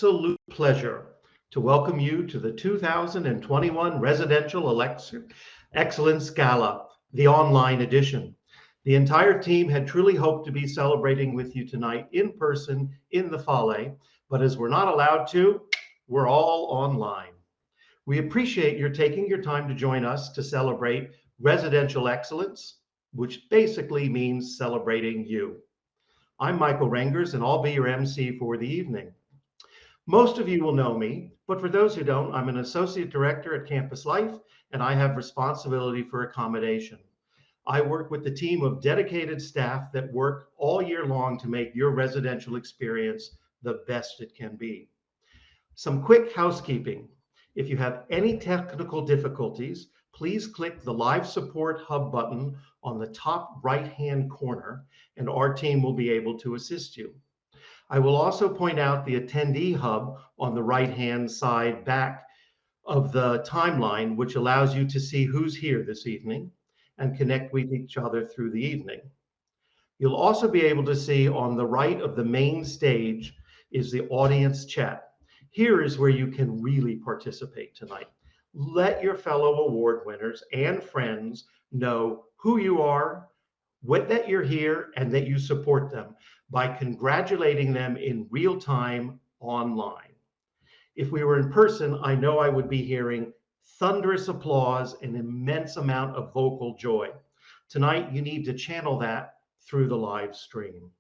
absolute pleasure to welcome you to the 2021 Residential Excellence Gala, the online edition. The entire team had truly hoped to be celebrating with you tonight in person in the Fale, but as we're not allowed to, we're all online. We appreciate your taking your time to join us to celebrate residential excellence, which basically means celebrating you. I'm Michael Rengers, and I'll be your MC for the evening. Most of you will know me, but for those who don't, I'm an associate director at Campus Life, and I have responsibility for accommodation. I work with the team of dedicated staff that work all year long to make your residential experience the best it can be. Some quick housekeeping. If you have any technical difficulties, please click the Live Support Hub button on the top right-hand corner, and our team will be able to assist you. I will also point out the Attendee Hub on the right-hand side back of the timeline, which allows you to see who's here this evening and connect with each other through the evening. You'll also be able to see on the right of the main stage is the audience chat. Here is where you can really participate tonight. Let your fellow award winners and friends know who you are, that you're here, and that you support them by congratulating them in real time online. If we were in person, I know I would be hearing thunderous applause and immense amount of vocal joy. Tonight, you need to channel that through the live stream.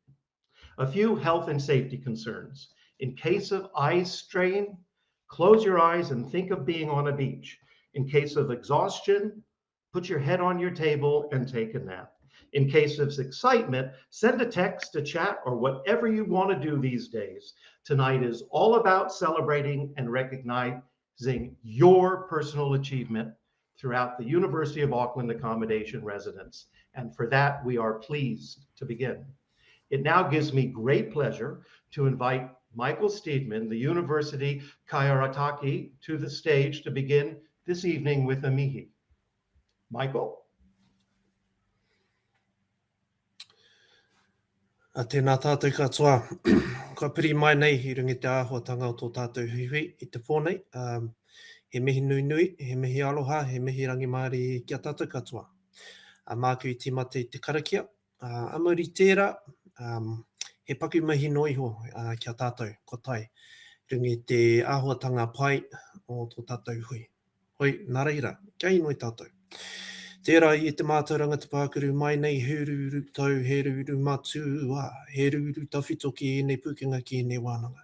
A few health and safety concerns. In case of eye strain, close your eyes and think of being on a beach. In case of exhaustion, put your head on your table and take a nap. In case of excitement, send a text, a chat, or whatever you want to do these days. Tonight is all about celebrating and recognizing your personal achievement throughout the University of Auckland accommodation residence. And for that, we are pleased to begin. It now gives me great pleasure to invite Michael Steedman, the University Kaihono, to the stage to begin this evening with a mihi. Michael? Tēnā tātou katoa. Ka piri mai nei I rungi te āhuatanga o tō tātou hiwi I te pōnei. He mihi nui nui, he mihi aloha, he mihi rangi maari kia tātou katoa. Māku I tīmata I te karakia. Amauri tērā, he paku mihi noiho kia tātou, kotai, rungi te āhuatanga pai o tō tātou hui. Hoi, nā reira, kia inoi tātou. Tērā I te mātauranga te pākuru mai nei, he ruru tau, he ruru matua, he ruru tawhito ki nei pukenga ki nei wānanga.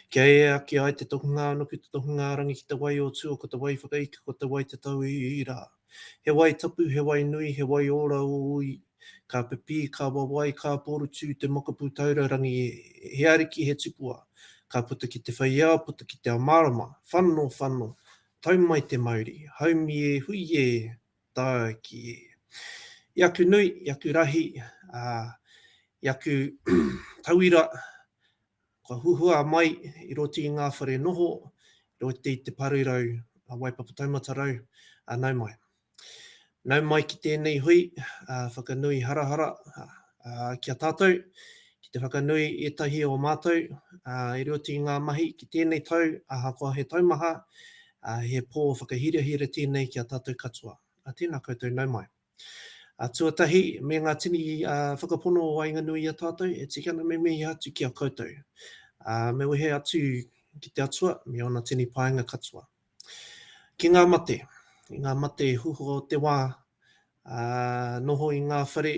Kia e aki ai te tohunga nuku te tohunga rangi ki te wai o tua, ko te wai whakaika, ko te wai te tau I rā. He wai tapu, he wai nui, he wai ora o ui. Ka pipi, ka wawai, ka porutu, te mokapu taurarangi, he ariki, he tupua. Ka puta ki te whaiau, puta ki te amarama, whanno, tau mai te mauri, haumi e, hui e, Tiaki e. Iaku nui, iaku rahi, iaku tauira, ka huhua mai I roti I Ngā Wharenoho, I roti I te parurau, Waipapu taumata rau, nau mai. Nau mai ki tēnei hui, whakanui harahara, kia tātou, ki te whakanui etahi o mātou, I roti I ngā mahi ki tēnei tau, ahakoa he taumaha, he pō whakahirahira tēnei kia tātou katoa. Tēnā koutou nau mai. Tuatahi, me ngā tini whakapono o Wainganui a tātou, e tikana me mihi atu ki a koutou. Me wehe atu ki te atua, me ona tini paenga katoa. Ki ngā mate, I ngā mate huho o te wā, noho I ngā whare,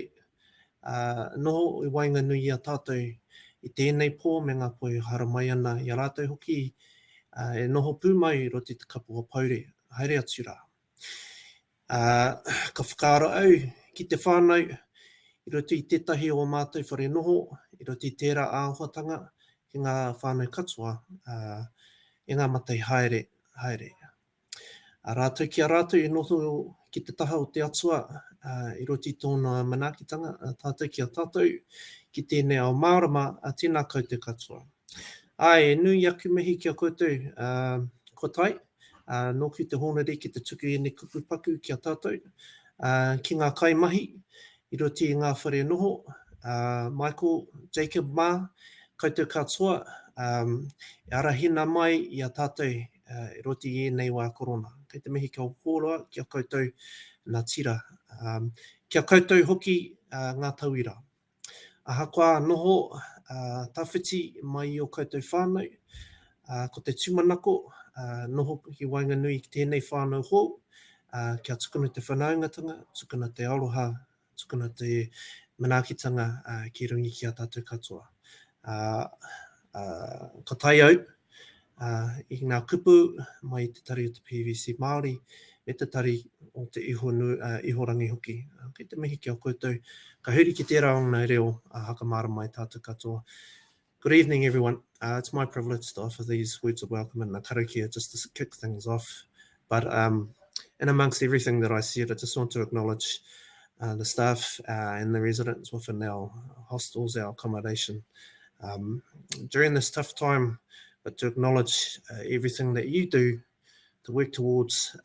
noho I Wainganui a tātou, I tēnei pō me ngā poi hara mai ana, I a rātou hoki, e noho pūmai I roti te kapua paure, haere atu rā. Ka whakaaro au ki te whānau, I roti I tētahi o mātou whare noho, I roti I tērā āhuatanga, ki ngā whānau katoa, e ngā matei haere. Rātou ki a rātou e noho ki te taha o te atua, I roti I tōna manaakitanga, tātou ki a tātou, ki tēnei ao mārama, tēnā koutou katoa. E nui aku mihi ki a koutou, kotai, nōku te honere ki te tuku e ne kupupaku ki a tātou, ki ngā kaimahi, I roti I Ngā Wharenoho, Michael, Jacob Mā, koutou katoa, Arahina mai I a tātou roti nei wā korona. Kei te mihi kia hōroa, kia koutou nā tira. Kia koutou hoki ngā tauira. Ahakoa noho tawhiti mai o koutou whānau, ko te tūmanako, noho ki Wainganui ki tēnei whānau hou, kia tukuna te Whanaungatanga, tukuna te aroha, tukuna te manaakitanga ki rungi ki a tātou katoa. Ko Taiao, I ngā kupu mai te tari o te PVC Māori, me te tari o te ihorangi hoki. Kei te mihi kia koutou, ka huri ki tērā o ngā reo hakamara mai tātou katoa. Good evening, everyone. It's my privilege to offer these words of welcome and a karakia just to kick things off. But in amongst everything that I said, I just want to acknowledge the staff and the residents within our hostels, our accommodation. During this tough time, but to acknowledge everything that you do to work towards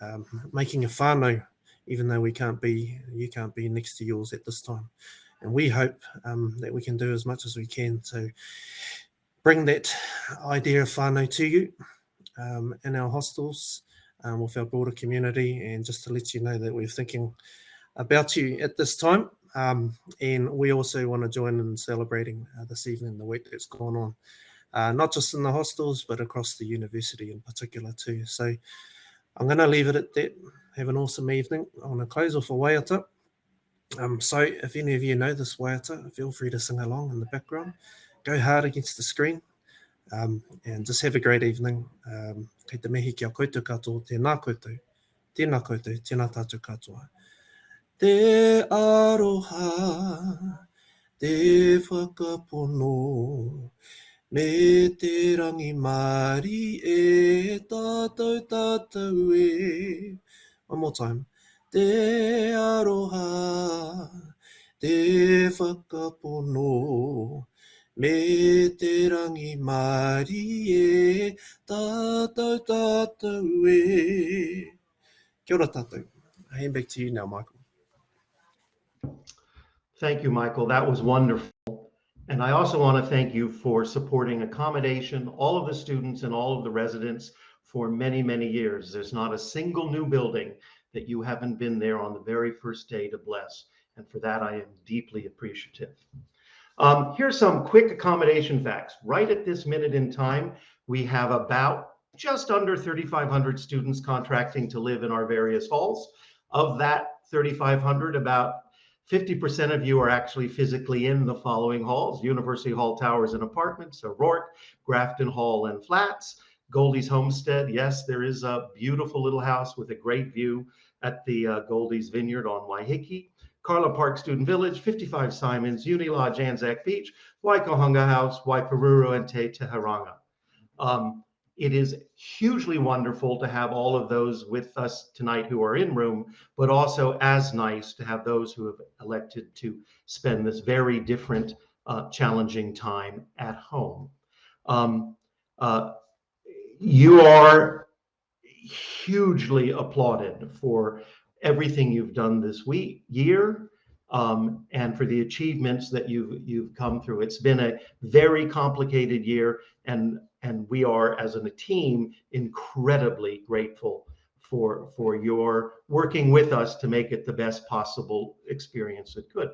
making a whānau, even though you can't be next to yours at this time. And we hope that we can do as much as we can to bring that idea of whānau to you in our hostels with our broader community, and just to let you know that we're thinking about you at this time. And we also want to join in celebrating this evening the work that's gone on. Not just in the hostels, but across the university in particular too. So I'm going to leave it at that. Have an awesome evening. I'm going to close off a waiata. So if any of you know this waiata, feel free to sing along in the background. Go hard against the screen. And just have a great evening. Kei te mihi kia koutou katoa, tēnā koutou, tēnā tātou katoa. Te aroha, te whakapono, me te rangi Māori e tātou e. One more time. Te aroha, te whakapono, me te rangi Māori e tātou e. Kia ora tātou. I hand back to you now, Michael. Thank you, Michael. That was wonderful. And I also want to thank you for supporting Accommodation, all of the students and all of the residents for many, many years. There's not a single new building that you haven't been there on the very first day to bless. And for that, I am deeply appreciative. Here's some quick accommodation facts. Right at this minute in time, we have about just under 3,500 students contracting to live in our various halls. Of that 3,500, about 50% of you are actually physically in the following halls: University Hall Towers and Apartments, O'Rourke, Grafton Hall and Flats, Goldie's Homestead. Yes, there is a beautiful little house with a great view at the Goldie's Vineyard on Waiheke, Carla Park Student Village, 55 Simons, Uni Lodge, Anzac Beach, Waikohanga House, Waiparuru, and Te Teharanga. It is hugely wonderful to have all of those with us tonight who are in room, but also as nice to have those who have elected to spend this very different, challenging time at home. You are hugely applauded for everything you've done this year, and for the achievements that you've come through. It's been a very complicated year, and we are, as a team, incredibly grateful for your working with us to make it the best possible experience it could.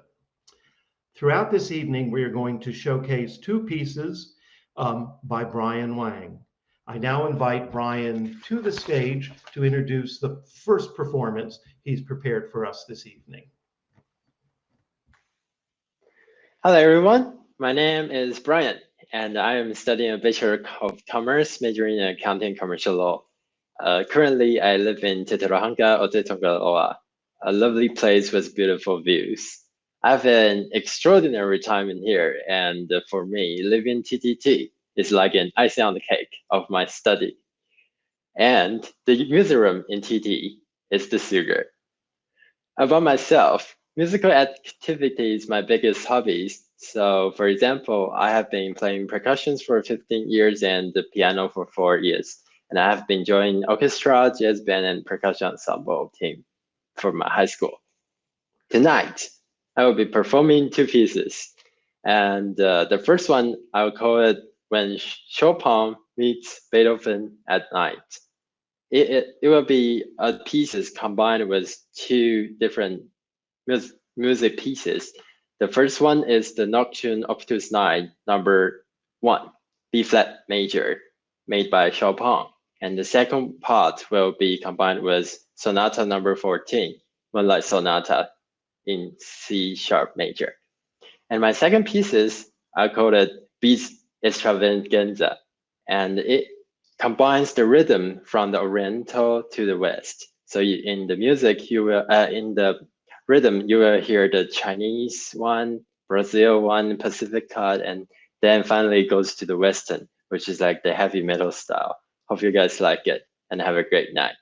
Throughout this evening, we are going to showcase two pieces by Brian Wang. I now invite Brian to the stage to introduce the first performance he's prepared for us this evening. Hello, everyone. My name is Brian, and I am studying a Bachelor of Commerce, majoring in Accounting and Commercial Law. Currently, I live in Te Terohanga o Te Tongaoa, a lovely place with beautiful views. I have an extraordinary time in here, and for me, living in TTT is like an icing on the cake of my study. And the music room in TT is the sugar. About myself, musical activity is my biggest hobbies. So for example, I have been playing percussions for 15 years and the piano for 4 years. And I have been joining orchestra, jazz band, and percussion ensemble team for my high school. Tonight, I will be performing two pieces. And the first one, I will call it when Chopin meets Beethoven at night. It will be pieces combined with two different music pieces. The first one is the Nocturne Opus 9, number 1, B-flat major, made by Chopin. And the second part will be combined with Sonata number 14, Moonlight Sonata in C-sharp major. And my second pieces, I call it Beats Extravaganza, and it combines the rhythm from the Oriental to the West. So in the music, you will in the rhythm you will hear the Chinese one, Brazil one, Pacific cut, and then finally goes to the Western, which is like the heavy metal style. Hope you guys like it and have a great night.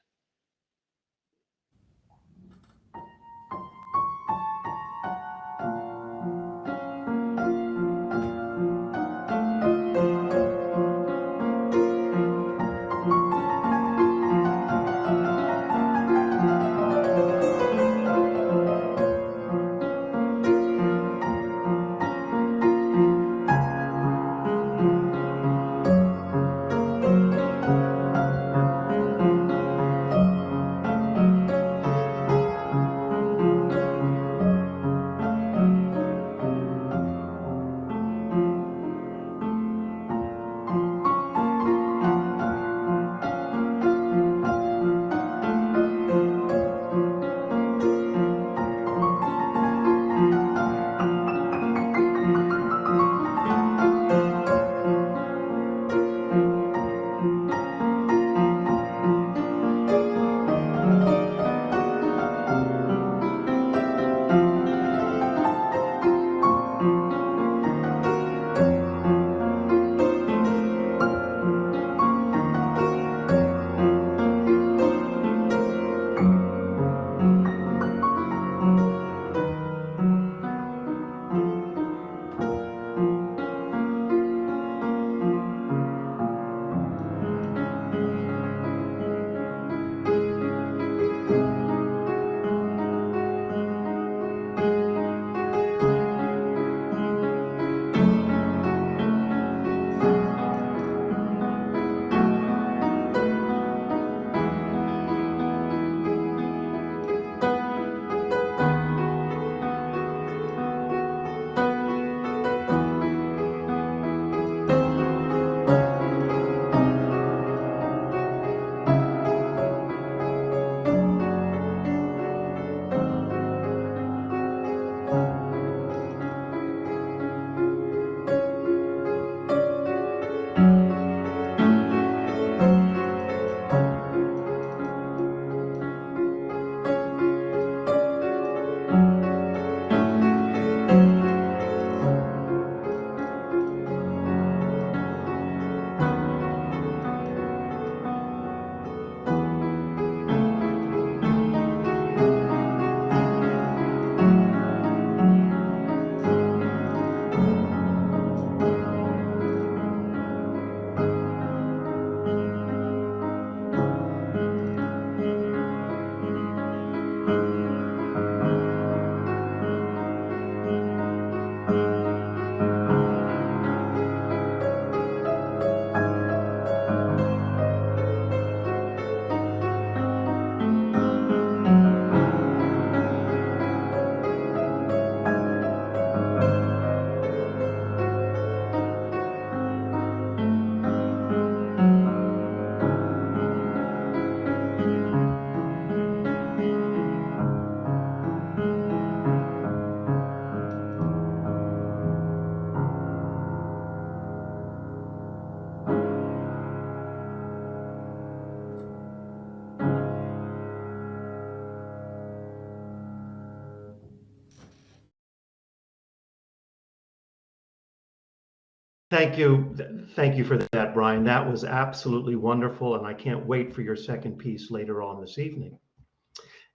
Thank you for that, Brian. That was absolutely wonderful, and I can't wait for your second piece later on this evening.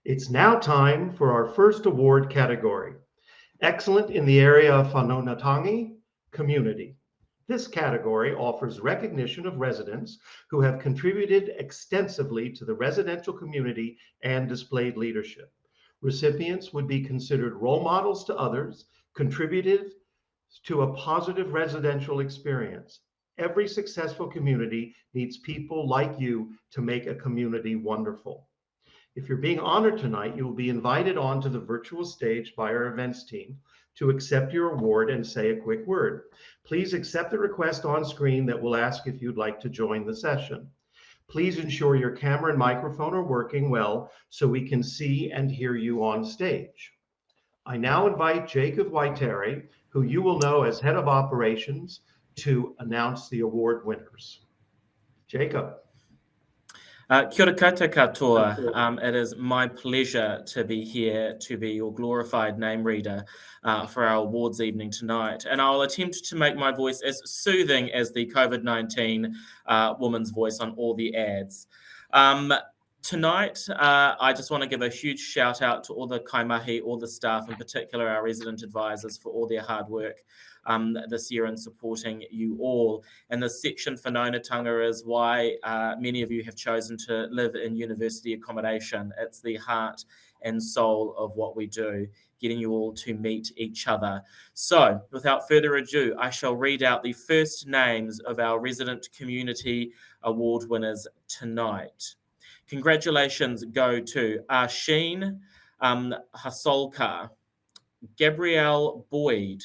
It's now time for our first award category, Excellent in the area of Whanaungatanga community. This category offers recognition of residents who have contributed extensively to the residential community and displayed leadership. Recipients would be considered role models to others, contributed to a positive residential experience, Every successful community needs people like you to make a community wonderful. If you're being honored tonight, you will be invited onto the virtual stage by our events team to accept your award and say a quick word. Please accept the request on screen that will ask if you'd like to join the session. Please ensure your camera and microphone are working well so we can see and hear you on stage. I now invite Jacob Waitere, who you will know as Head of Operations, to announce the award winners. Jacob. Kia ora koutou. It is my pleasure to be here to be your glorified name reader for our awards evening tonight. And I'll attempt to make my voice as soothing as the COVID-19 woman's voice on all the ads. Tonight, I just want to give a huge shout out to all the kaimahi, all the staff, in particular our resident advisors, for all their hard work this year in supporting you all. And this section for Whanaungatanga is why many of you have chosen to live in university accommodation. It's the heart and soul of what we do, getting you all to meet each other. So without further ado, I shall read out the first names of our Resident Community Award winners tonight. Congratulations go to Asheen Hasolka, Gabrielle Boyd,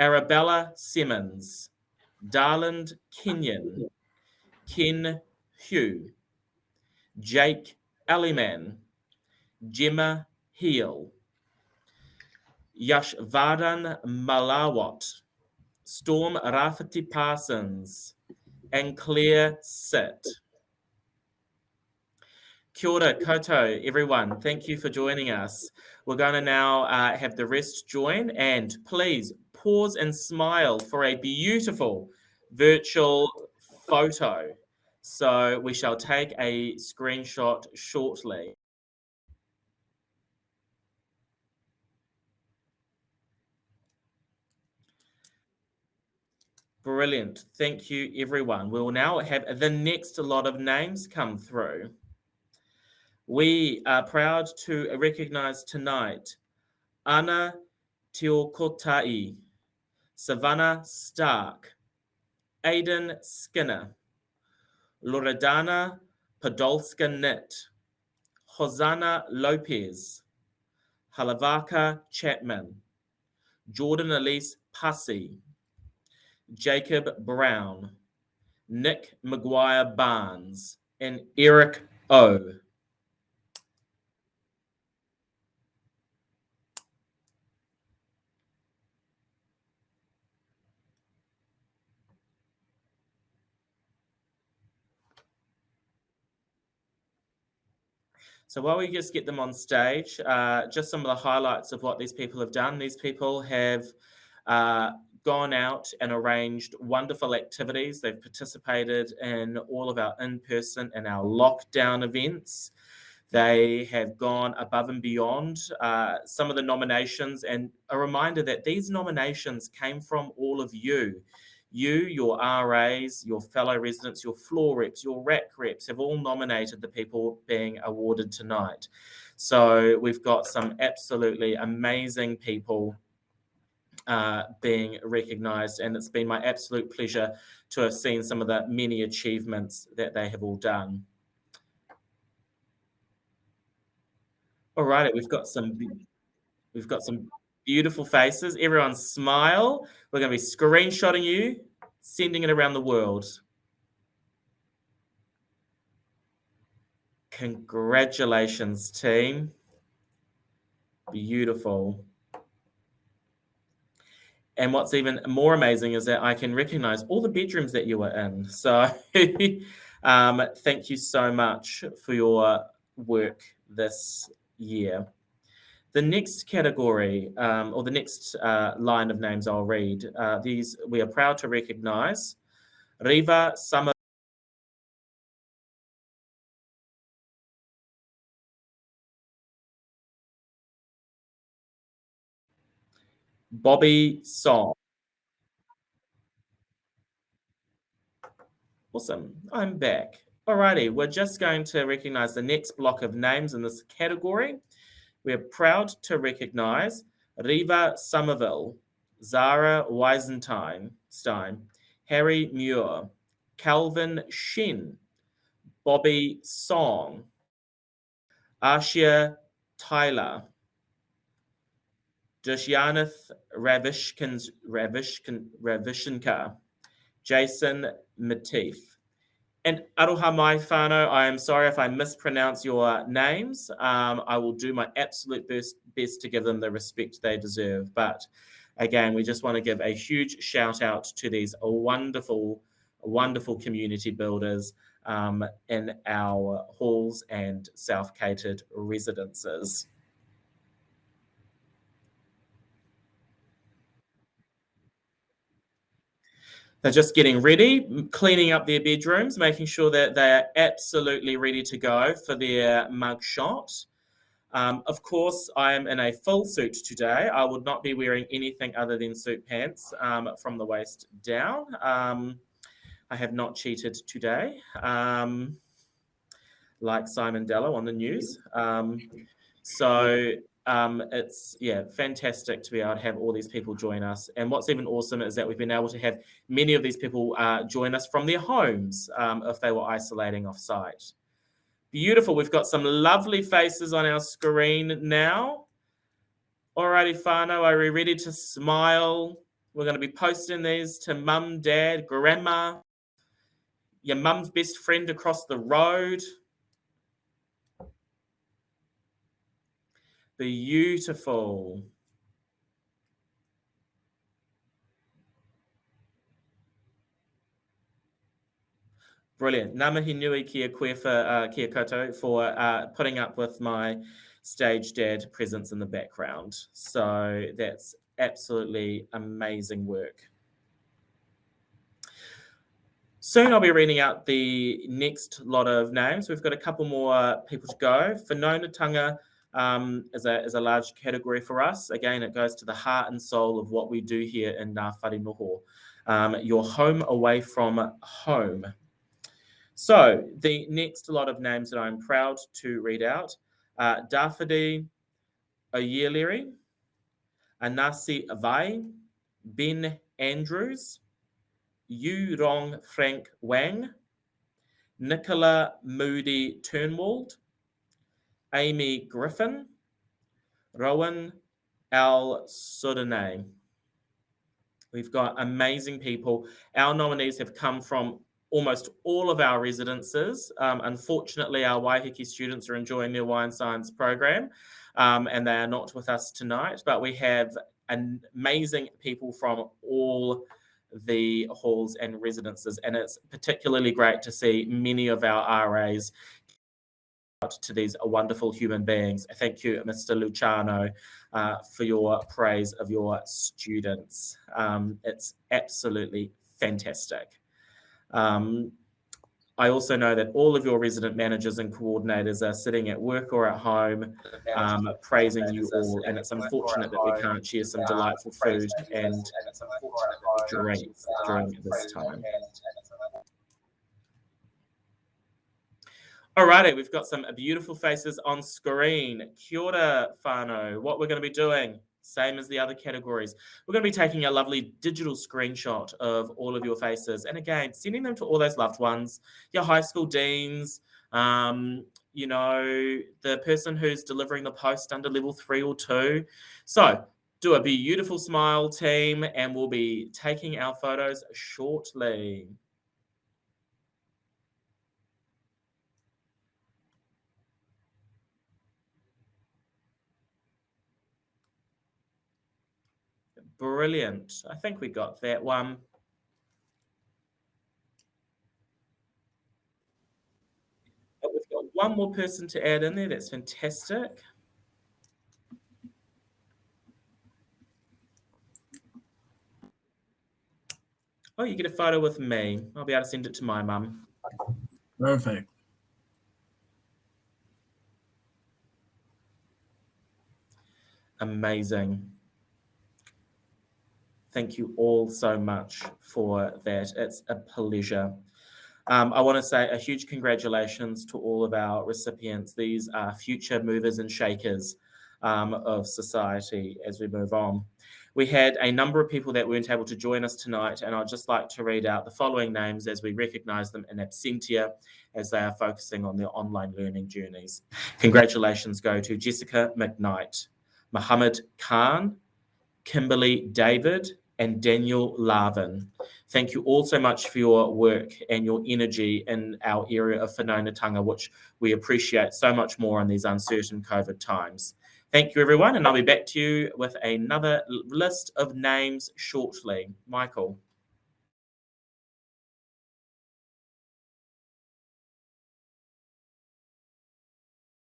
Arabella Simmons, Darland Kenyon, Ken Hugh, Jake Aliman, Gemma Heel, Yashvardhan Malawat, Storm Rafferty Parsons, and Claire Sitt. Kia ora koutou, everyone. Thank you for joining us. We're going to now have the rest join, and please pause and smile for a beautiful virtual photo. So we shall take a screenshot shortly. Brilliant. Thank you, everyone. We will now have the next lot of names come through. We are proud to recognize tonight Anna Teokotai, Savannah Stark, Aidan Skinner, Loredana Podolska-Nit, Hosanna Lopez, Halavaka Chapman, Jordan Elise Pussy, Jacob Brown, Nick McGuire Barnes, and Eric O. So while we just get them on stage, just some of the highlights of what these people have done. These people have gone out and arranged wonderful activities. They've participated in all of our in-person and our lockdown events. They have gone above and beyond some of the nominations, and a reminder that these nominations came from all of you. You, your RAs, your fellow residents, your floor reps, your RAC reps have all nominated the people being awarded tonight. So we've got some absolutely amazing people being recognised, and it's been my absolute pleasure to have seen some of the many achievements that they have all done. All right, we've got some beautiful faces. Everyone smile. We're going to be screenshotting you, sending it around the world. Congratulations, team. Beautiful. And what's even more amazing is that I can recognize all the bedrooms that you were in. So thank you so much for your work this year. The next category, or the next line of names I'll read, these we are proud to recognize Riva Summer, Bobby Song. Awesome, I'm back. Alrighty, we're just going to recognize the next block of names in this category. We are proud to recognize Riva Somerville, Zara Weisenstein, Harry Muir, Calvin Shin, Bobby Song, Ashia Tyler, Dushyanath Ravishinka, Jason Matif. And aroha mai whānau, I am sorry if I mispronounce your names. I will do my absolute best to give them the respect they deserve. But again, we just want to give a huge shout out to these wonderful, wonderful community builders in our halls and self-catered residences. They're just getting ready, cleaning up their bedrooms, making sure that they are absolutely ready to go for their mug shot. Of course, I am in a full suit today. I would not be wearing anything other than suit pants from the waist down. I have not cheated today, like Simon Dello on the news. It's fantastic to be able to have all these people join us. And what's even awesome is that we've been able to have many of these people join us from their homes if they were isolating off site. Beautiful. We've got some lovely faces on our screen now. Alrighty, whānau, are we ready to smile? We're going to be posting these to mum, dad, grandma, your mum's best friend across the road. Beautiful. Brilliant. Ngā mihi nui kia koe kia koutou for putting up with my stage dad presence in the background. So that's absolutely amazing work. Soon I'll be reading out the next lot of names. We've got a couple more people to go. Whanaungatanga is a large category for us. Again, it goes to the heart and soul of what we do here in Ngā Wharenoho. Your home away from home. So the next lot of names that I'm proud to read out, Dafidi Oyeleri, Anasi Vai, Ben Andrews, Yu Rong Frank Wang, Nicola Moody Turnwald, Amy Griffin, Rowan Al Sudane. We've got amazing people. Our nominees have come from almost all of our residences. Unfortunately, our Waiheke students are enjoying their wine science program and they are not with us tonight, but we have amazing people from all the halls and residences, and it's particularly great to see many of our RAs to these wonderful human beings. Thank you, Mr. Luciano, for your praise of your students. It's absolutely fantastic. I also know that all of your resident managers and coordinators are sitting at work or at home praising you all, and it's unfortunate that we can't share some delightful food and drink during this time. Alrighty, we've got some beautiful faces on screen. Kia ora, whānau. What we're going to be doing, same as the other categories. We're going to be taking a lovely digital screenshot of all of your faces. And again, sending them to all those loved ones, your high school deans, you know, the person who's delivering the post under level 3 or 2. So do a beautiful smile, team, and we'll be taking our photos shortly. Brilliant. I think we got that one. But we've got one more person to add in there. That's fantastic. Oh, you get a photo with me. I'll be able to send it to my mum. Perfect. Amazing. Thank you all so much for that. It's a pleasure. I want to say a huge congratulations to all of our recipients. These are future movers and shakers of society as we move on. We had a number of people that weren't able to join us tonight, and I'd just like to read out the following names as we recognise them in absentia as they are focusing on their online learning journeys. Congratulations go to Jessica McKnight, Muhammad Khan, Kimberly David, and Daniel Larvin. Thank you all so much for your work and your energy in our area of Whanaungatanga, which we appreciate so much more in these uncertain COVID times. Thank you, everyone, and I'll be back to you with another list of names shortly. Michael.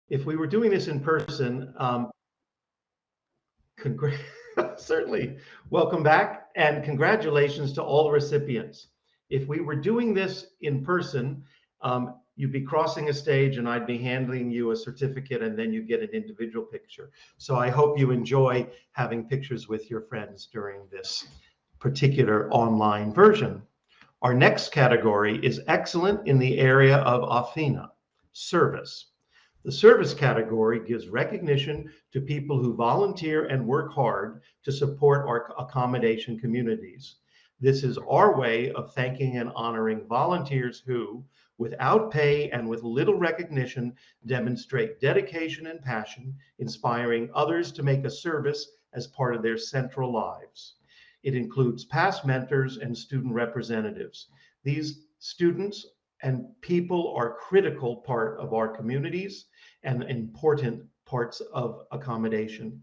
If we were doing this in person, certainly welcome back and congratulations to all the recipients. If we were doing this in person, you'd be crossing a stage and I'd be handing you a certificate and then you get an individual picture. So I hope you enjoy having pictures with your friends during this particular online version. Our next category is excellent in the area of Āwhina, service. The service category gives recognition to people who volunteer and work hard to support our accommodation communities. This is our way of thanking and honoring volunteers who, without pay and with little recognition, demonstrate dedication and passion, inspiring others to make a service as part of their central lives. It includes past mentors and student representatives. These students and people are a critical part of our communities and important parts of accommodation.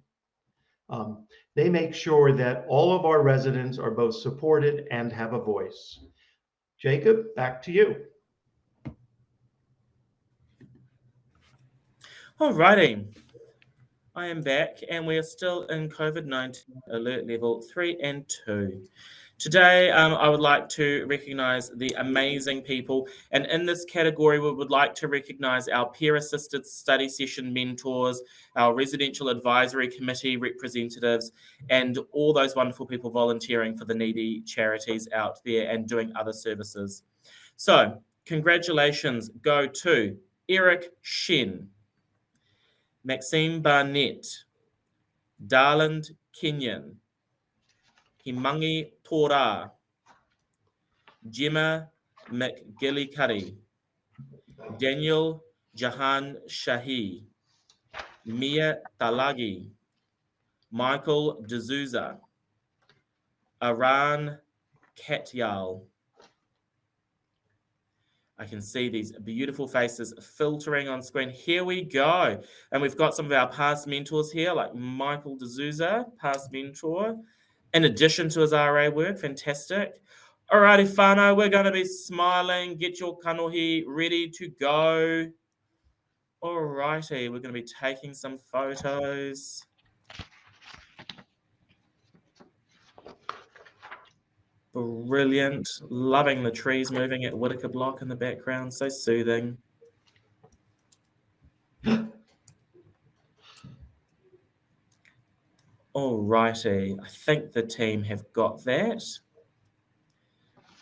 They make sure that all of our residents are both supported and have a voice. Jacob, back to you. All righty. I am back and we are still in COVID-19 alert level 3 and 2. Today, I would like to recognise the amazing people, and in this category, we would like to recognise our peer-assisted study session mentors, our residential advisory committee representatives, and all those wonderful people volunteering for the needy charities out there and doing other services. So, congratulations go to Eric Shen, Maxime Barnett, Darland Kenyon, Himangi Tora, Gemma McGillicuddy, Daniel Jahan Shahi, Mia Talagi, Michael D'Souza, Aran Katyal. I can see these beautiful faces filtering on screen. Here we go. And we've got some of our past mentors here, like Michael D'Souza, past mentor, in addition to his RA work. Fantastic. Alrighty, whānau, we're going to be smiling. Get your kanohi ready to go. Alrighty, we're going to be taking some photos. Brilliant. Loving the trees moving at Whitaker Block in the background. So soothing. Alrighty. I think the team have got that.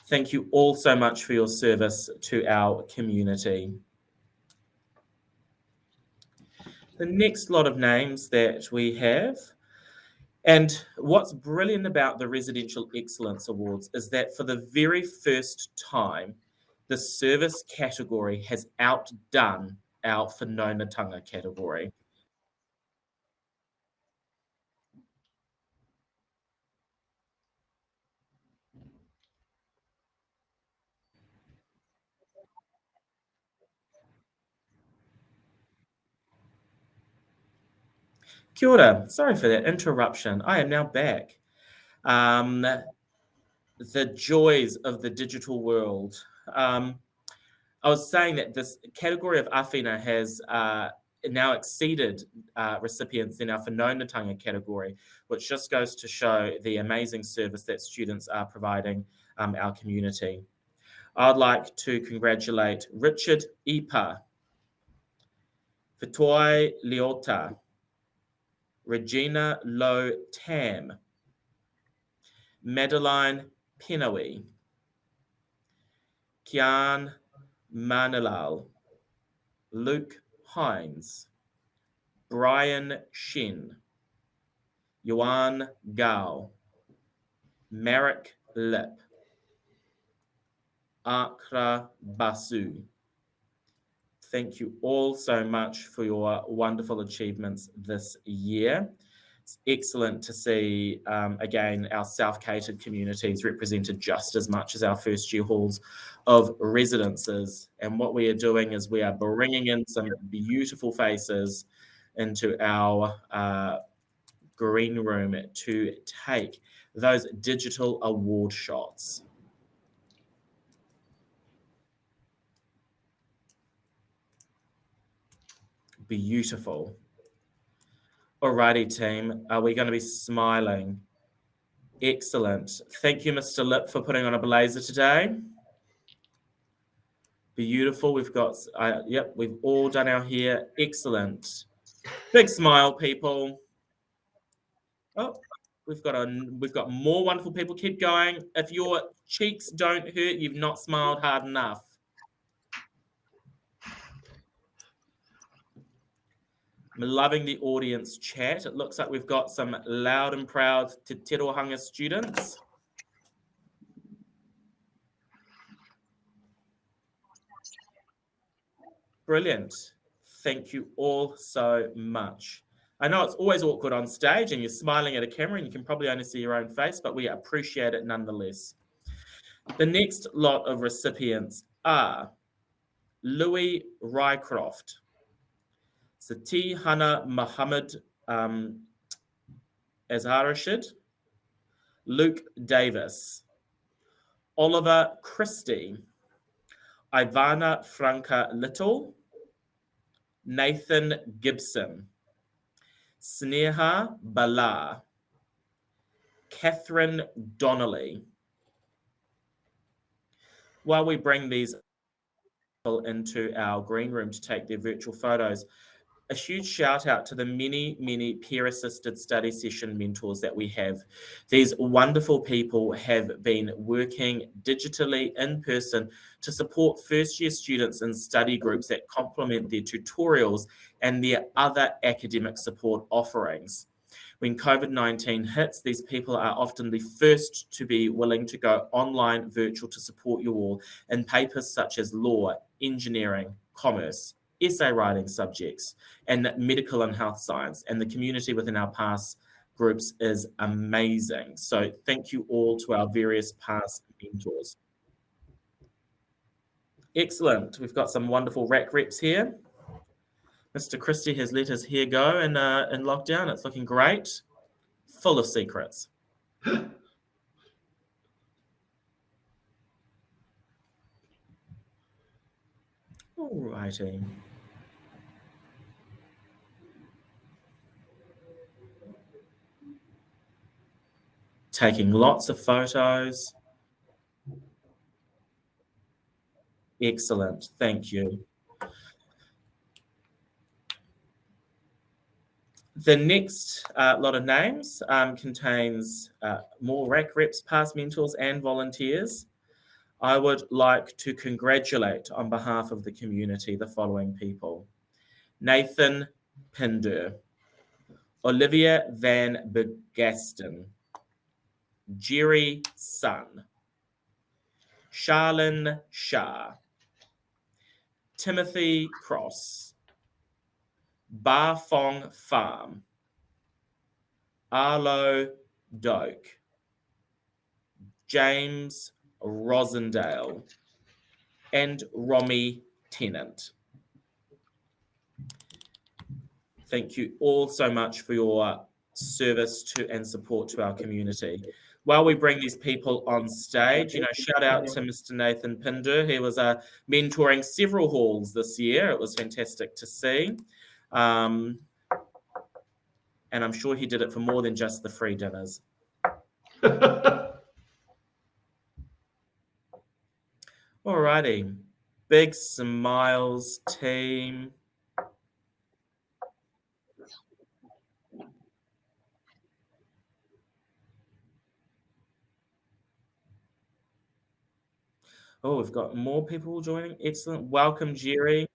Thank you all so much for your service to our community. The next lot of names that we have, and what's brilliant about the Residential Excellence Awards is that for the very first time, the service category has outdone our Whanaungatanga category. Kia ora. Sorry for that interruption. I am now back. The joys of the digital world. I was saying that this category of Āwhina has now exceeded recipients in our Whanaungatanga category, which just goes to show the amazing service that students are providing our community. I'd like to congratulate Richard Ipa, Fitoi Leota, Regina Low Tam, Madeline Penawi, Kian Manilal, Luke Hines, Brian Shen, Yuan Gao, Merrick Lip, Akra Basu. Thank you all so much for your wonderful achievements this year. It's excellent to see, again, our self-catered communities represented just as much as our first-year halls of residences. And what we are doing is we are bringing in some beautiful faces into our green room to take those digital award shots. Beautiful. Alrighty, team. Are we going to be smiling? Excellent. Thank you, Mr. Lip, for putting on a blazer today. Beautiful. We've got, yep, we've all done our hair. Excellent. Big smile, people. Oh, we've got more wonderful people. Keep going. If your cheeks don't hurt, you've not smiled hard enough. I'm loving the audience chat. It looks like we've got some loud and proud Te Tirohanga students. Brilliant. Thank you all so much. I know it's always awkward on stage and you're smiling at a camera and you can probably only see your own face, but we appreciate it nonetheless. The next lot of recipients are Louis Rycroft, Sati Hana Muhammad Azharashid, Luke Davis, Oliver Christie, Ivana Franca Little, Nathan Gibson, Sneha Bala, Catherine Donnelly. While we bring these people into our green room to take their virtual photos, a huge shout out to the many peer-assisted study session mentors that we have. These wonderful people have been working digitally in person to support first-year students in study groups that complement their tutorials and their other academic support offerings. When COVID-19 hits, these people are often the first to be willing to go online virtual to support you all in papers such as law, engineering, commerce, essay writing subjects, and medical and health science. And the community within our past groups is amazing. So thank you all to our various past mentors. Excellent. We've got some wonderful RAC reps here. Mr. Christie has let his hair go in lockdown. It's looking great. Full of secrets. All righty. Taking lots of photos. Excellent. Thank you. The next lot of names contains more RAC reps, past mentors, and volunteers. I would like to congratulate on behalf of the community the following people: Nathan Pinder, Olivia Van Bergasten, Jerry Sun, Charlene Shah, Timothy Cross, Ba Fong Farm, Arlo Doak, James Rosendale, and Romy Tennant. Thank you all so much for your service to and support to our community. While we bring these people on stage, shout out to Mr. Nathan Pinder. He was mentoring several halls this year. It was fantastic to see. And I'm sure he did it for more than just the free dinners. Alrighty. Big smiles, team. Oh, we've got more people joining. Excellent. Welcome, Jerry.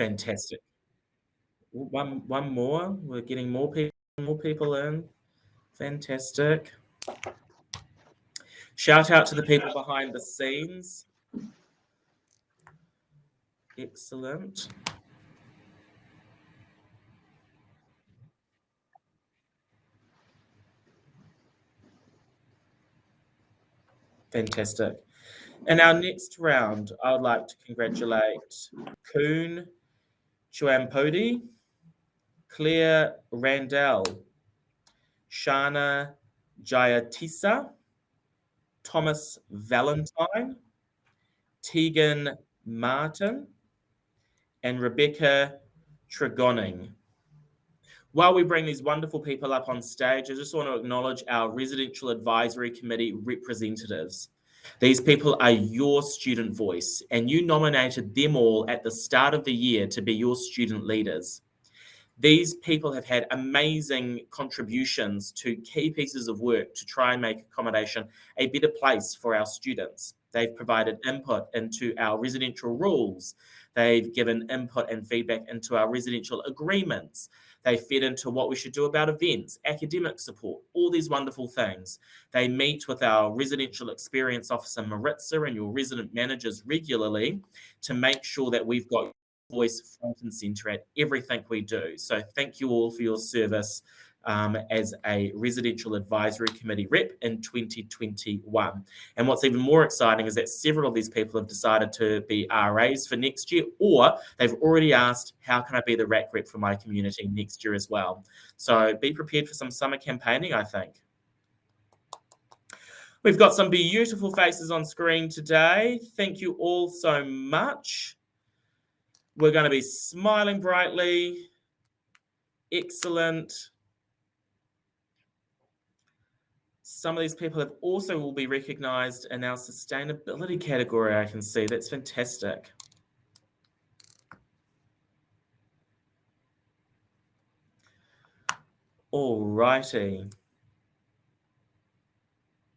Fantastic. One more. We're getting more people in. Fantastic. Shout out to the people behind the scenes. Excellent. Fantastic. In our next round, I would like to congratulate Koon Chuampodi, Claire Randell, Shana Jayatisa, Thomas Valentine, Tegan Martin, and Rebecca Tregoning. While we bring these wonderful people up on stage, I just want to acknowledge our Residential Advisory Committee representatives. These people are your student voice, and you nominated them all at the start of the year to be your student leaders. These people have had amazing contributions to key pieces of work to try and make accommodation a better place for our students. They've provided input into our residential rules. They've given input and feedback into our residential agreements. They fed into what we should do about events, academic support, all these wonderful things. They meet with our residential experience officer, Maritza, and your resident managers regularly to make sure that we've got voice front and center at everything we do. So thank you all for your service as a Residential Advisory Committee rep in 2021. And what's even more exciting is that several of these people have decided to be RAs for next year, or they've already asked, how can I be the RAC rep for my community next year as well? So be prepared for some summer campaigning, I think. We've got some beautiful faces on screen today. Thank you all so much. We're going to be smiling brightly. Excellent. Some of these people have also will be recognised in our sustainability category, I can see. That's fantastic. All righty.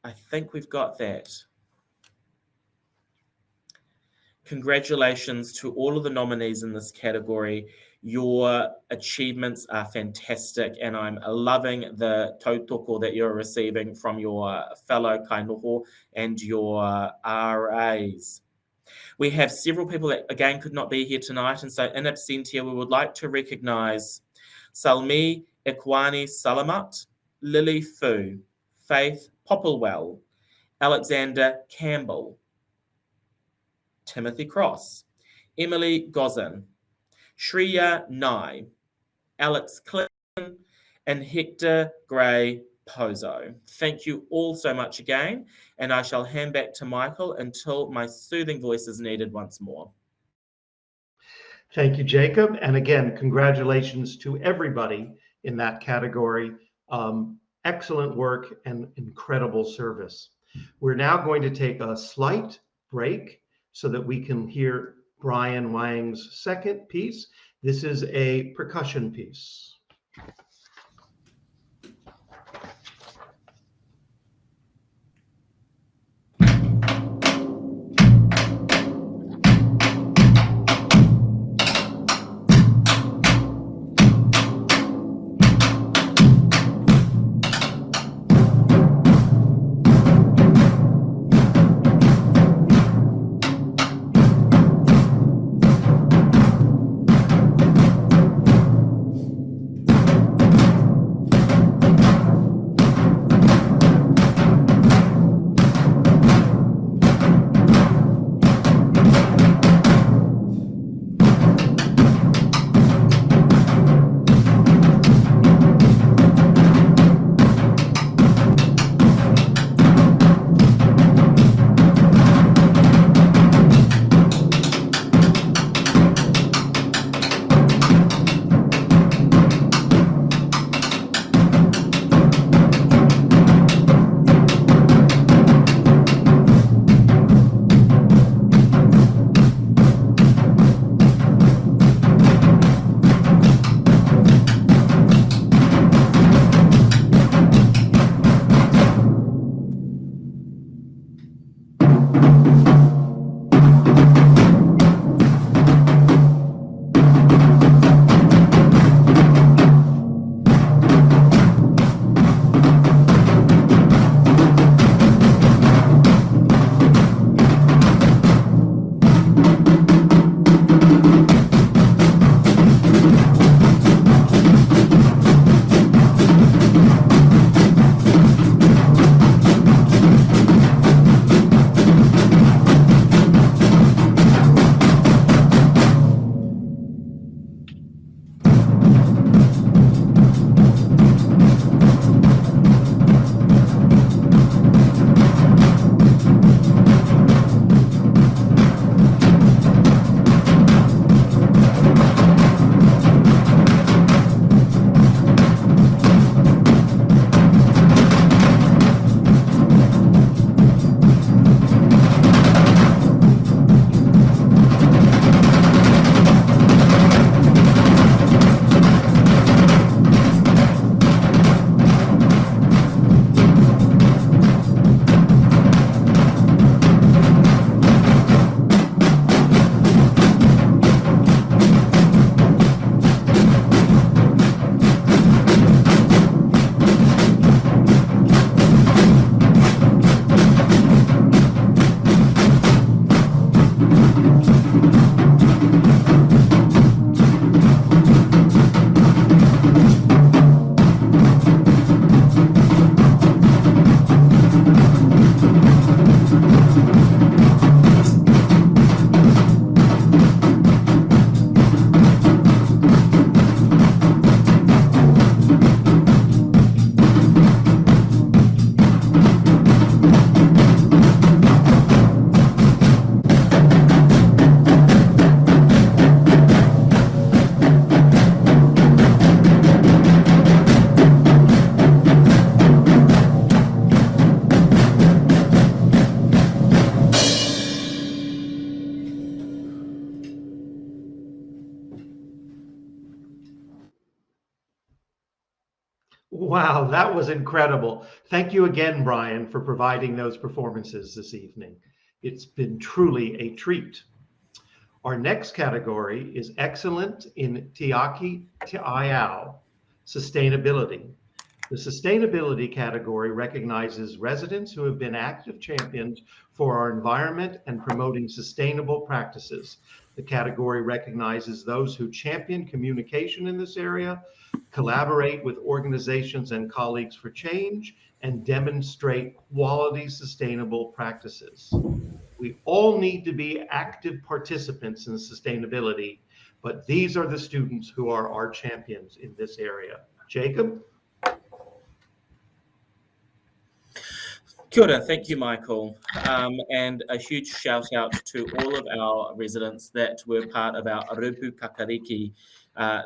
I think we've got that. Congratulations to all of the nominees in this category. Your achievements are fantastic, and I'm loving the tautoko that you're receiving from your fellow kaihono and your RAs. We have several people that, again, could not be here tonight, and so in absentia, we would like to recognise Salmi Ekwani Salamat, Lily Fu, Faith Popplewell, Alexander Campbell, Timothy Cross, Emily Gozin, Shreya Nye, Alex Clinton, and Hector Gray Pozo. Thank you all so much again, and I shall hand back to Michael until my soothing voice is needed once more. Thank you, Jacob. And again, congratulations to everybody in that category. Excellent work and incredible service. We're now going to take a slight break so that we can hear Brian Wang's second piece. This is a percussion piece. Wow, that was incredible. Thank you again, Brian, for providing those performances this evening. It's been truly a treat. Our next category is Excellent in Tiaki Taiao, Sustainability. The sustainability category recognizes residents who have been active champions for our environment and promoting sustainable practices. The category recognizes those who champion communication in this area, collaborate with organizations and colleagues for change, and demonstrate quality sustainable practices. We all need to be active participants in sustainability, but these are the students who are our champions in this area. Jacob? Kia ora, thank you, Michael. And a huge shout out to all of our residents that were part of our Rupu Kakariki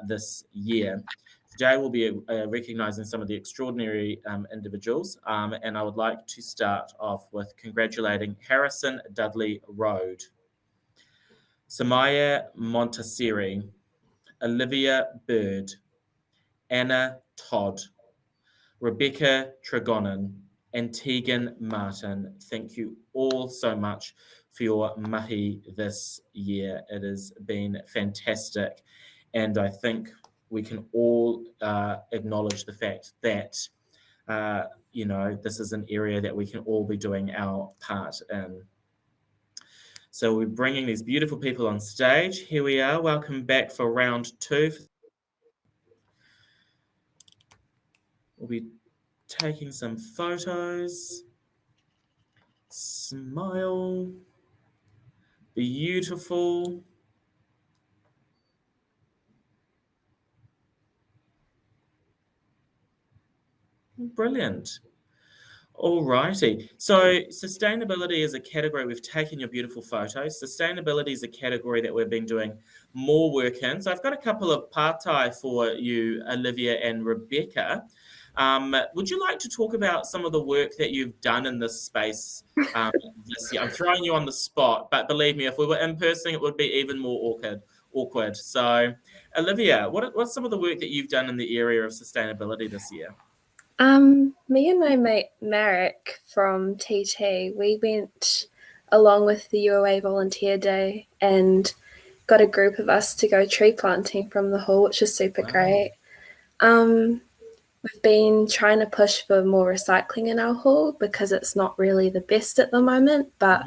this year. Today we'll be recognising some of the extraordinary individuals, and I would like to start off with congratulating Harrison Dudley Road, Samaya Montaseri, Olivia Bird, Anna Todd, Rebecca Tregonin, and Tegan Martin. Thank you all so much for your mahi this year. It has been fantastic, and I think we can all acknowledge the fact that this is an area that we can all be doing our part in. So we're bringing these beautiful people on stage. Here we are. Welcome back for round 2. We'll be taking some photos. Smile. Beautiful. Brilliant. All righty. So sustainability is a category. We've taken your beautiful photos. Sustainability is a category that we've been doing more work in. So I've got a couple of partai for you, Olivia and Rebecca. Would you like to talk about some of the work that you've done in this space this year? I'm throwing you on the spot, but believe me, if we were in person, it would be even more awkward. So, Olivia, what's some of the work that you've done in the area of sustainability this year? Me and my mate Marek from TT, we went along with the UOA Volunteer Day and got a group of us to go tree planting from the hall, which is super great. We've been trying to push for more recycling in our hall because it's not really the best at the moment, but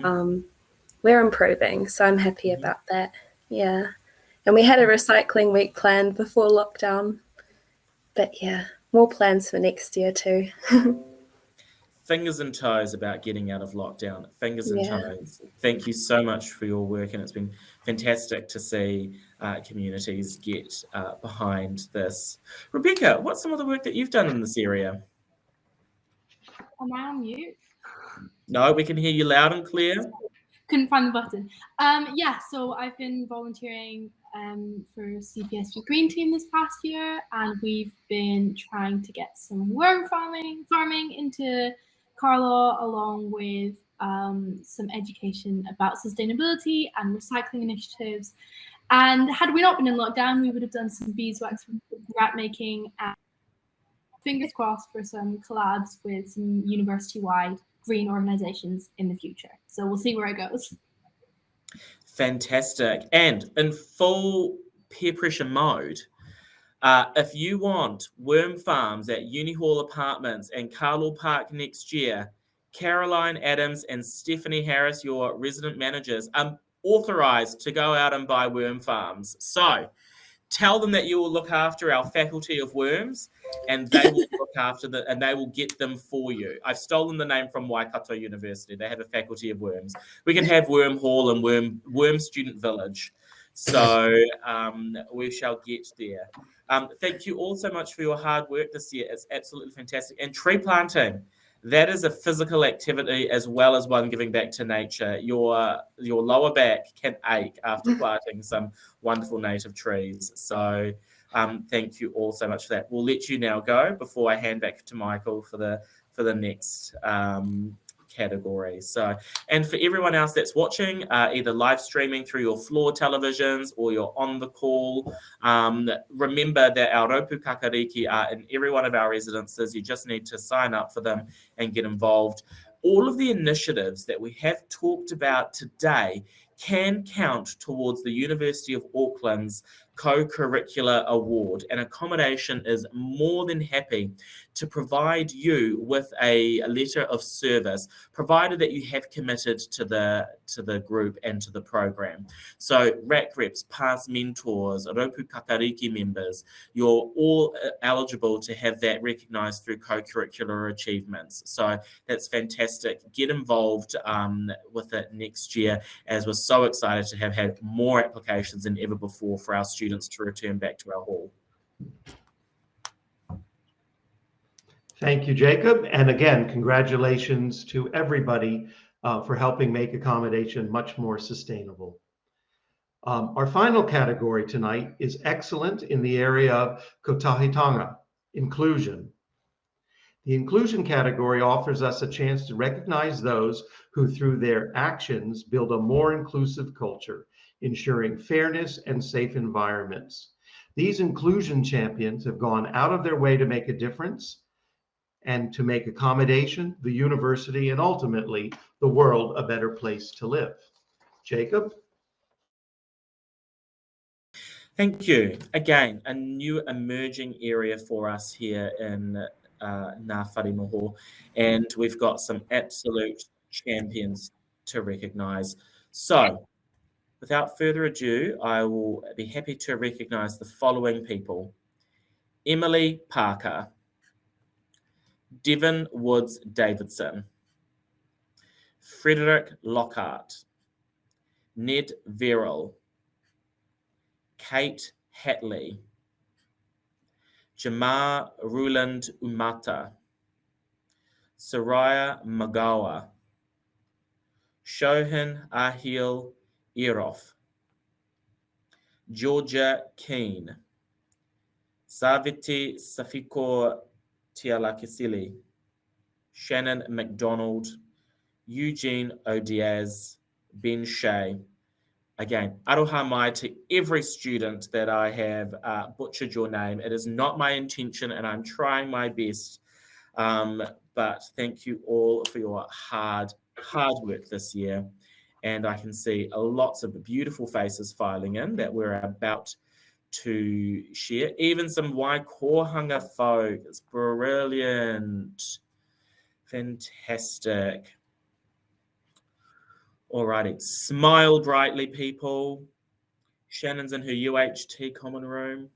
we're improving, so I'm happy about that. Yeah. And we had a recycling week planned before lockdown, but yeah, more plans for next year too. Fingers and toes about getting out of lockdown. Fingers and toes. Thank you so much for your work, and it's been fantastic to see communities get behind this. Rebecca, what's some of the work that you've done in this area? Am I on mute? No, we can hear you loud and clear. Couldn't find the button. So I've been volunteering for CPSG Green Team this past year, and we've been trying to get some worm farming into Carlaw, along with some education about sustainability and recycling initiatives. And had we not been in lockdown, we would have done some beeswax rat making, and fingers crossed for some collabs with some university-wide green organizations in the future. So we'll see where it goes. Fantastic. And in full peer pressure mode, if you want worm farms at Uni Hall Apartments and Carlaw Park next year, Caroline Adams and Stephanie Harris, your resident managers, are authorised to go out and buy worm farms. So tell them that you will look after our faculty of worms, and they will look after and they will get them for you. I've stolen the name from Waikato University. They have a faculty of worms. We can have Worm Hall and Worm Student Village. So we shall get there. Thank you all so much for your hard work this year. It's absolutely fantastic. And tree planting, that is a physical activity as well as one giving back to nature. Your lower back can ache after planting some wonderful native trees. So thank you all so much for that. We'll let you now go before I hand back to Michael for the next category. So, and for everyone else that's watching, either live streaming through your floor televisions or you're on the call, remember that our Raupu Kakariki are in every one of our residences. You just need to sign up for them and get involved. All of the initiatives that we have talked about today can count towards the University of Auckland's co-curricular award, and Accommodation is more than happy to provide you with a letter of service, provided that you have committed to the group and to the program. So RAC reps, past mentors, Raupu Kakariki members, you're all eligible to have that recognised through co-curricular achievements. So that's fantastic. Get involved with it next year, as we're so excited to have had more applications than ever before for our students to return back to our hall. Thank you, Jacob. And again, congratulations to everybody for helping make accommodation much more sustainable. Our final category tonight is excellent in the area of Kotahitanga, inclusion. The inclusion category offers us a chance to recognize those who, through their actions, build a more inclusive culture, ensuring fairness and safe environments. These inclusion champions have gone out of their way to make a difference and to make accommodation, the university, and ultimately the world a better place to live. Jacob? Thank you. Again, a new emerging area for us here in Ngā Wharenoho, and we've got some absolute champions to recognise. So, without further ado, I will be happy to recognise the following people: Emily Parker, Devon Woods Davidson, Frederick Lockhart, Ned Verrill, Kate Hatley, Jamar Ruland Umata, Soraya Magawa, Shohan Ahil Eroff, Georgia Keane, Saviti Safiko Tialakisili, Shannon McDonald, Eugene Odiaz, Ben Shea. Again, aroha mai to every student that I have butchered your name. It is not my intention, and I'm trying my best. But thank you all for your hard work this year. And I can see lots of beautiful faces filing in that we're about to share. Even some Waikohanga folk. It's brilliant. Fantastic. Alrighty, smile brightly, people. Shannon's in her UHT common room.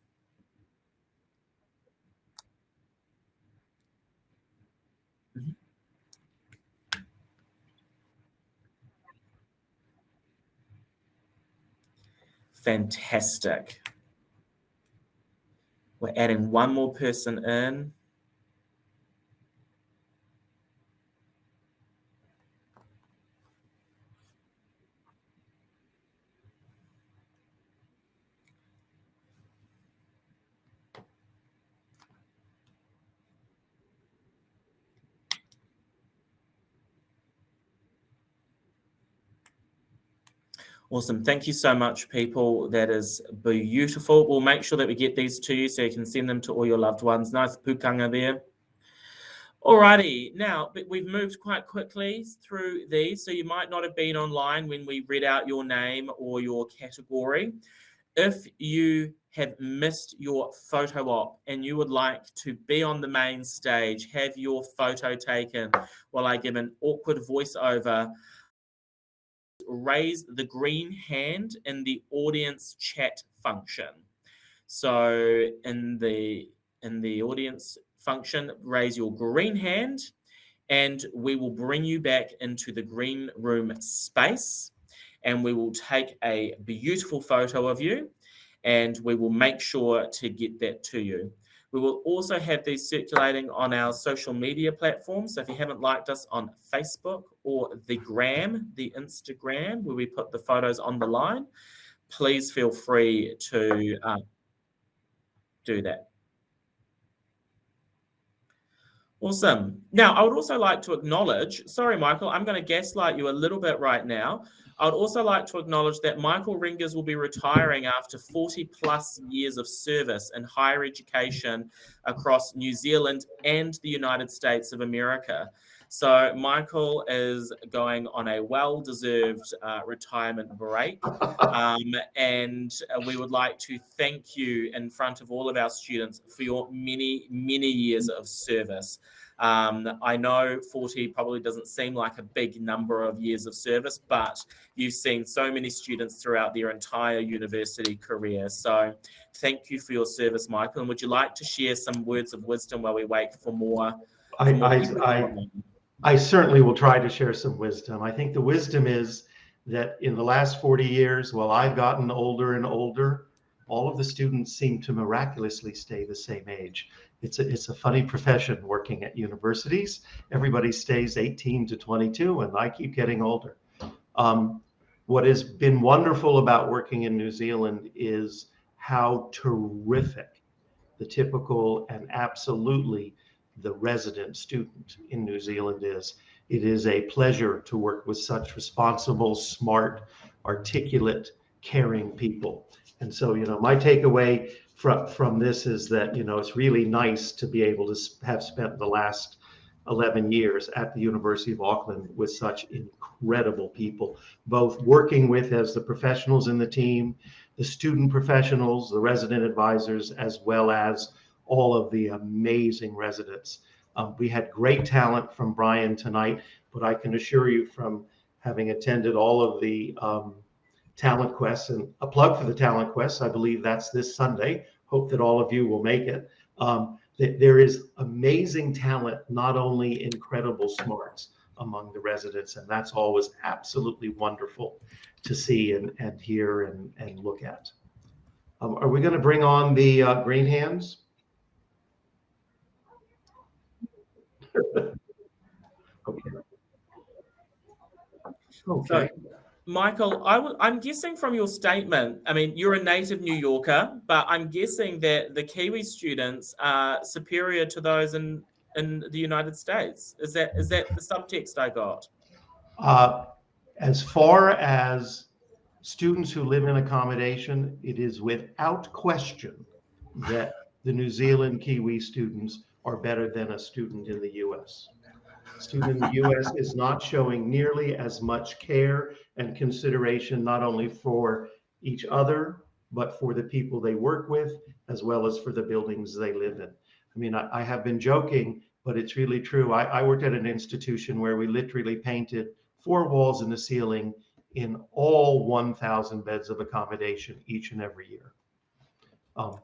Fantastic. We're adding one more person in. Awesome. Thank you so much, people. That is beautiful. We'll make sure that we get these to you so you can send them to all your loved ones. Nice pukanga there. Alrighty. Now, we've moved quite quickly through these, so you might not have been online when we read out your name or your category. If you have missed your photo op and you would like to be on the main stage, have your photo taken while I give an awkward voiceover, raise the green hand in the audience chat function. So in the audience function, raise your green hand and we will bring you back into the green room space and we will take a beautiful photo of you and we will make sure to get that to you. We will also have these circulating on our social media platforms. So if you haven't liked us on Facebook or the Instagram, where we put the photos on the line, please feel free to do that. Awesome. Now, I would also like to acknowledge, sorry, Michael, I'm going to gaslight you a little bit right now. I would also like to acknowledge that Michael Ringers will be retiring after 40 plus years of service in higher education across New Zealand and the United States of America. So Michael is going on a well-deserved retirement break. And we would like to thank you in front of all of our students for your many, many years of service. I know 40 probably doesn't seem like a big number of years of service, but you've seen so many students throughout their entire university career. So thank you for your service, Michael. And would you like to share some words of wisdom while we wait for more? I certainly will try to share some wisdom. I think the wisdom is that in the last 40 years, while I've gotten older and older, all of the students seem to miraculously stay the same age. It's a funny profession working at universities. Everybody stays 18 to 22, and I keep getting older. What has been wonderful about working in New Zealand is how terrific the typical and absolutely the resident student in New Zealand is. It is a pleasure to work with such responsible, smart, articulate, caring people. And so, my takeaway from this is that, it's really nice to be able to have spent the last 11 years at the University of Auckland with such incredible people, both working with as the professionals in the team, the student professionals, the resident advisors, as well as all of the amazing residents. We had great talent from Brian tonight, but I can assure you from having attended all of the talent quests, and a plug for the talent quests, I believe that's this Sunday. Hope that all of you will make it. That there is amazing talent, not only incredible smarts among the residents, and that's always absolutely wonderful to see and hear and look at. Are we going to bring on the green hands? Okay. So, Michael, I'm guessing from your statement, I mean, you're a native New Yorker, but I'm guessing that the Kiwi students are superior to those in the United States. Is that the subtext I got? As far as students who live in accommodation, it is without question that the New Zealand Kiwi students are better than a student in the US. A student in the US is not showing nearly as much care and consideration, not only for each other, but for the people they work with, as well as for the buildings they live in. I mean, I have been joking, but it's really true. I worked at an institution where we literally painted 4 walls and a ceiling in all 1,000 beds of accommodation each and every year.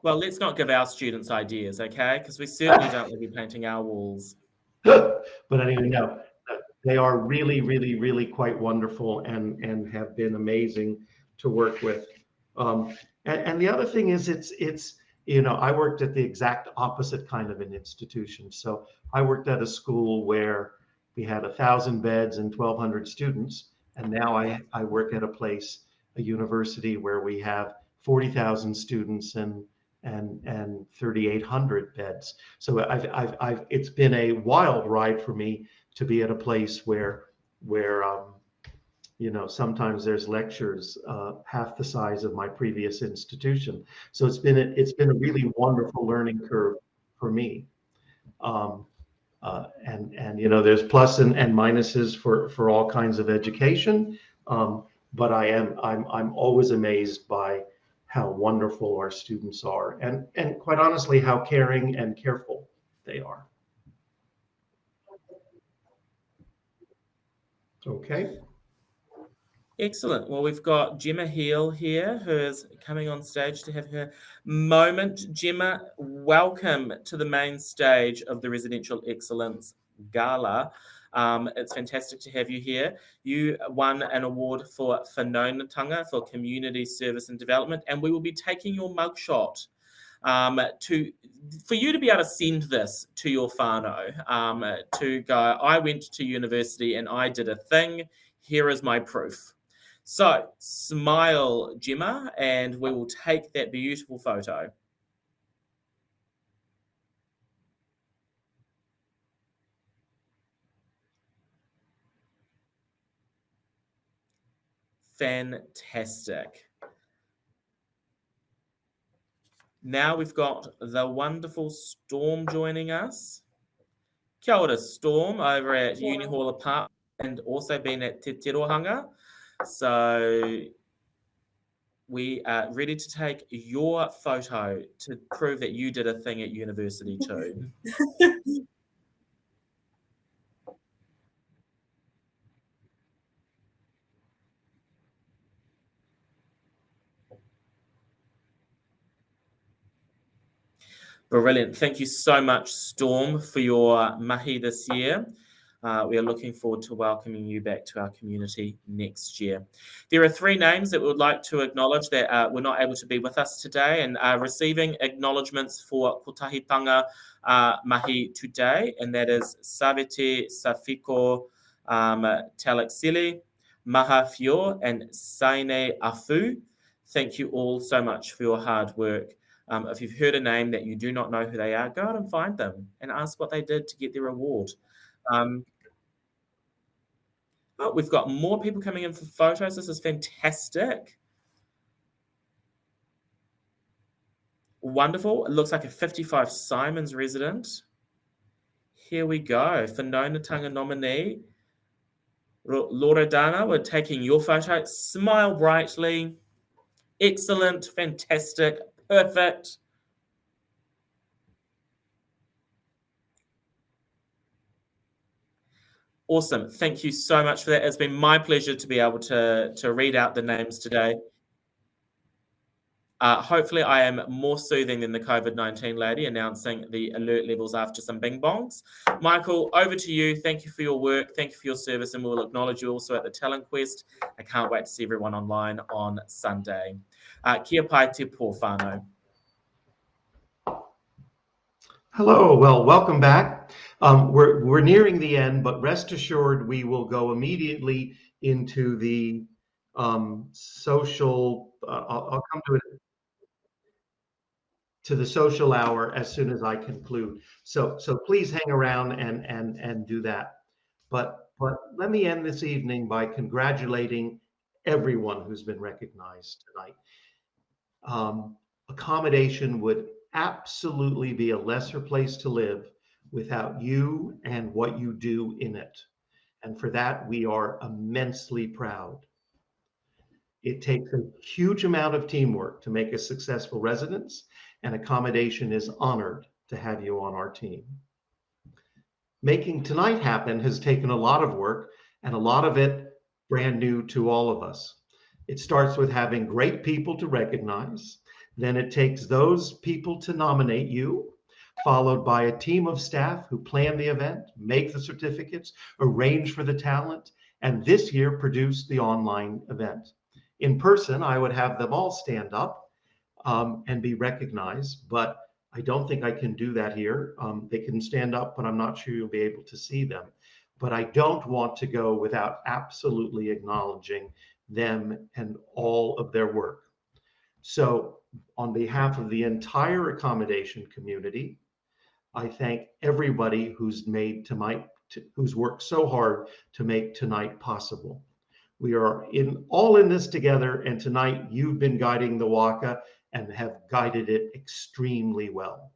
Well, let's not give our students ideas, okay? Because we certainly don't want to be painting our walls. But anyway, no, they are really, really, really quite wonderful and have been amazing to work with. And the other thing is it's I worked at the exact opposite kind of an institution. So I worked at a school where we had 1,000 beds and 1,200 students. And now I work at a university where we have 40,000 students and 3,800 beds. So it's been a wild ride for me to be at a place where sometimes there's lectures half the size of my previous institution. So it's been a really wonderful learning curve for me. There's plus and minuses for all kinds of education. But I'm always amazed by how wonderful our students are, and quite honestly, how caring and careful they are. Okay. Excellent. Well, we've got Gemma Heel here, who is coming on stage to have her moment. Gemma, welcome to the main stage of the Residential Excellence Gala. It's fantastic to have you here. You won an award for Whanaungatanga for Community Service and Development, and we will be taking your mugshot for you to be able to send this to your whānau, to go, I went to university and I did a thing. Here is my proof. So smile, Gemma, and we will take that beautiful photo. fantastic. Now we've got the wonderful Storm joining us. Kia ora, Storm, over at Uni Hall Apartment and also been at Te Tirohanga. So we are ready to take your photo to prove that you did a thing at university too. Brilliant. Thank you so much, Storm, for your mahi this year. We are looking forward to welcoming you back to our community next year. There are 3 names that we would like to acknowledge that were not able to be with us today and are receiving acknowledgements for Kotahitanga mahi today, and that is Savete Safiko Talaxili, Maha Fio, and Saine Afu. Thank you all so much for your hard work. If you've heard a name that you do not know who they are, go out and find them and ask what they did to get their award. We've got more people coming in for photos. This is fantastic. Wonderful. It looks like a 55 Simons resident. Here we go. Whanaungatanga nominee, Loredana, we're taking your photo. Smile brightly. Excellent. Fantastic. Perfect. Awesome. Thank you so much for that. It's been my pleasure to be able to read out the names today. Hopefully I am more soothing than the COVID-19 lady announcing the alert levels after some bing bongs. Michael, over to you. Thank you for your work. Thank you for your service, and we'll acknowledge you also at the Talent Quest. I can't wait to see everyone online on Sunday. Kia pai te pō whānau. Hello, well, welcome back. We're nearing the end, but rest assured we will go immediately into the social, I'll come to the social hour as soon as I conclude. So please hang around and do that. But let me end this evening by congratulating everyone who's been recognized tonight. Accommodation would absolutely be a lesser place to live without you and what you do in it. And for that, we are immensely proud. It takes a huge amount of teamwork to make a successful residence, and Accommodation is honored to have you on our team. Making tonight happen has taken a lot of work, and a lot of it brand new to all of us. It starts with having great people to recognize. Then it takes those people to nominate you, followed by a team of staff who plan the event, make the certificates, arrange for the talent, and this year produce the online event. In person, I would have them all stand up and be recognized, but I don't think I can do that here. They can stand up, but I'm not sure you'll be able to see them. But I don't want to go without absolutely acknowledging them and all of their work. So on behalf of the entire accommodation community, I thank everybody who's who's worked so hard to make tonight possible. We are all in this together, and tonight you've been guiding the waka and have guided it extremely well.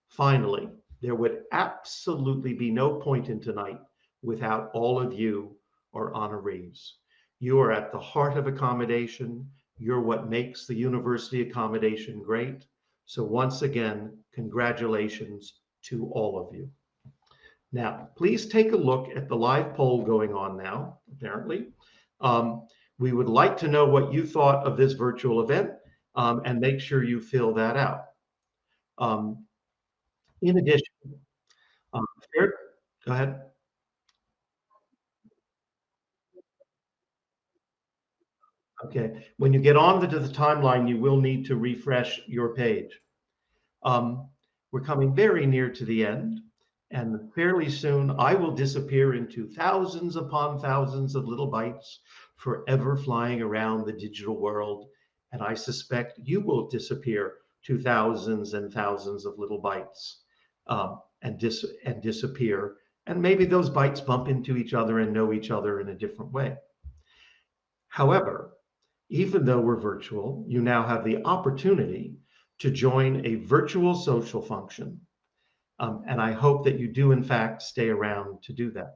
Finally, there would absolutely be no point in tonight without all of you, our honorees. You are at the heart of accommodation. You're what makes the university accommodation great. So once again, congratulations to all of you. Now, please take a look at the live poll going on now, apparently. We would like to know what you thought of this virtual event, and make sure you fill that out. In addition, Eric, go ahead. Okay, when you get on to the timeline, you will need to refresh your page. We're coming very near to the end, and fairly soon I will disappear into thousands upon thousands of little bytes, forever flying around the digital world. And I suspect you will disappear to thousands and thousands of little bytes and disappear. And maybe those bytes bump into each other and know each other in a different way. However, even though we're virtual, you now have the opportunity to join a virtual social function. And I hope that you do, in fact, stay around to do that.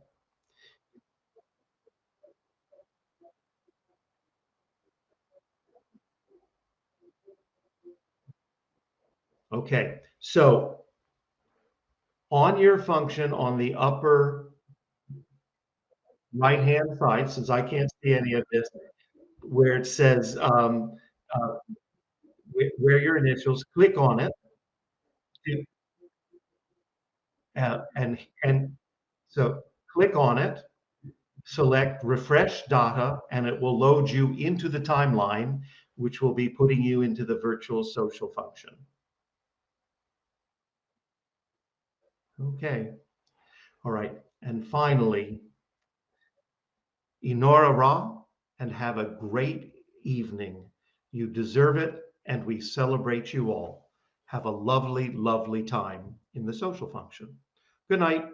Okay, so on your function on the upper right-hand side, since I can't see any of this, where it says where your initials, click on it. And so click on it, select refresh data, and it will load you into the timeline, which will be putting you into the virtual social function. Okay, all right. And finally, Inora Ra, and have a great evening. You deserve it, and we celebrate you all. Have a lovely, lovely time in the social function. Good night.